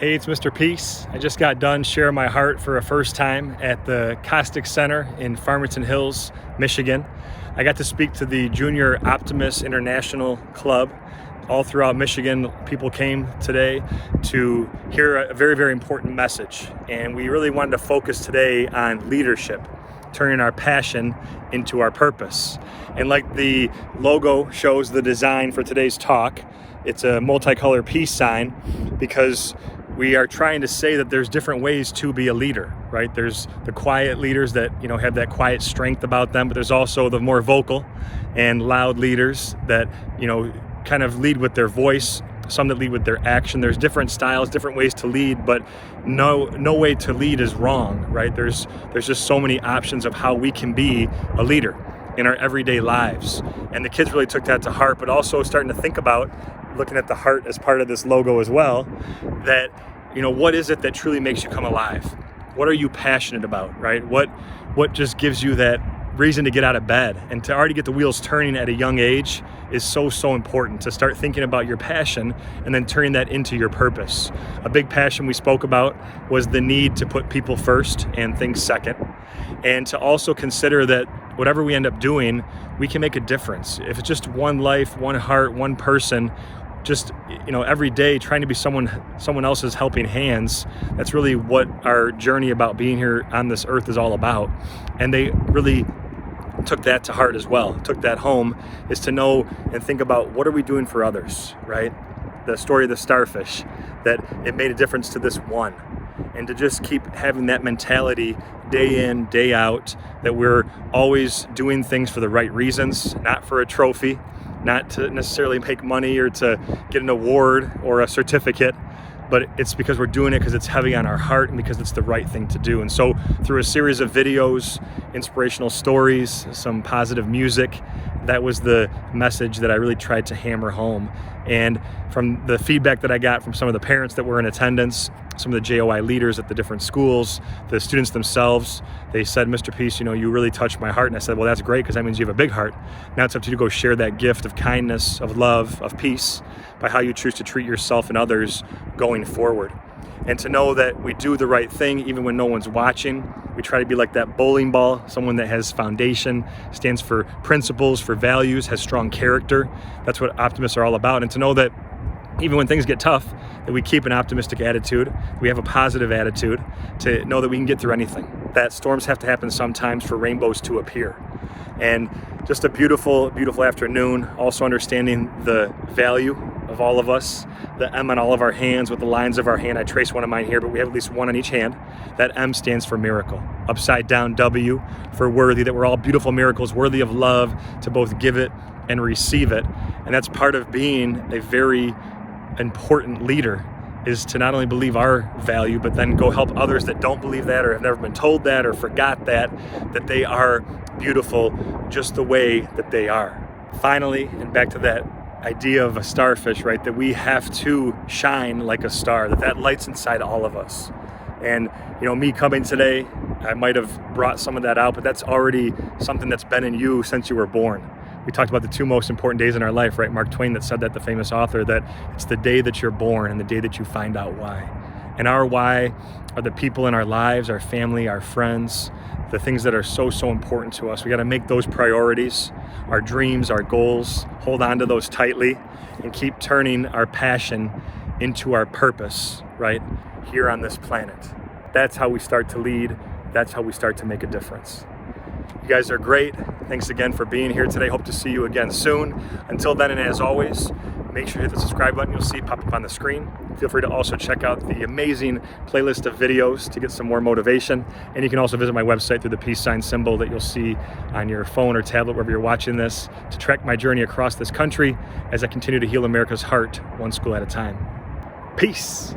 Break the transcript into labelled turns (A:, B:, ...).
A: Hey, it's Mr. Peace. I just got done sharing my heart for a first time at the Costick Center in Farmington Hills, Michigan. I got to speak to the Junior Optimists International Club. All throughout Michigan, people came today to hear a very, very important message. And we really wanted to focus today on leadership, turning our passion into our purpose. And like the logo shows the design for today's talk, it's a multicolored peace sign because we are trying to say that there's different ways to be a leader, right? There's the quiet leaders that, have that quiet strength about them, but there's also the more vocal and loud leaders that, kind of lead with their voice, some that lead with their action. There's different styles, different ways to lead, but no way to lead is wrong, right? There's just so many options of how we can be a leader in our everyday lives. And the kids really took that to heart, but also starting to think about looking at the heart as part of this logo as well, that, what is it that truly makes you come alive? What are you passionate about, right? What just gives you that reason to get out of bed? And to already get the wheels turning at a young age is so important, to start thinking about your passion and then turning that into your purpose. A big passion we spoke about was the need to put people first and things second, and to also consider that whatever we end up doing, we can make a difference. If it's just one life, one heart, one person, just every day trying to be someone else's helping hands, that's really what our journey about being here on this earth is all about. And they really took that to heart as well, took that home, is to know and think about what are we doing for others, right? The story of the starfish, that it made a difference to this one. And to just keep having that mentality day in, day out, that we're always doing things for the right reasons, not for a trophy, not to necessarily make money or to get an award or a certificate, but it's because we're doing it because it's heavy on our heart and because it's the right thing to do. And so through a series of videos, inspirational stories, some positive music, that was the message that I really tried to hammer home. And from the feedback that I got from some of the parents that were in attendance, some of the JOI leaders at the different schools, the students themselves, they said, Mr. Peace, you really touched my heart. And I said, well, that's great, because that means you have a big heart. Now it's up to you to go share that gift of kindness, of love, of peace by how you choose to treat yourself and others going forward. And to know that we do the right thing even when no one's watching. We try to be like that bowling ball, someone that has foundation, stands for principles, for values, has strong character. That's what optimists are all about. And to know that even when things get tough, that we keep an optimistic attitude, we have a positive attitude, to know that we can get through anything. That storms have to happen sometimes for rainbows to appear. And just a beautiful, beautiful afternoon. Also understanding the value of all of us, the M on all of our hands with the lines of our hand. I trace one of mine here, but we have at least one on each hand. That M stands for miracle. Upside down W for worthy, that we're all beautiful miracles, worthy of love, to both give it and receive it. And that's part of being a very important leader, is to not only believe our value, but then go help others that don't believe that or have never been told that or forgot that they are beautiful just the way that they are. Finally, and back to that idea of a starfish, right, that we have to shine like a star, that lights inside all of us. And me coming today, I might have brought some of that out, but that's already something that's been in you since you were born. We talked about the two most important days in our life, right? Mark Twain that said that, the famous author, that it's the day that you're born and the day that you find out why. And our why are the people in our lives, our family, our friends, the things that are so important to us. We got to make those priorities, our dreams, our goals, hold on to those tightly, and keep turning our passion into our purpose, right, here on this planet. That's how we start to lead. That's how we start to make a difference. You guys are great. Thanks again for being here today. Hope to see you again soon. Until then, and as always, make sure you hit the subscribe button you'll see pop up on the screen. Feel free to also check out the amazing playlist of videos to get some more motivation. And you can also visit my website through the peace sign symbol that you'll see on your phone or tablet, wherever you're watching this, to track my journey across this country as I continue to heal America's heart one school at a time. Peace.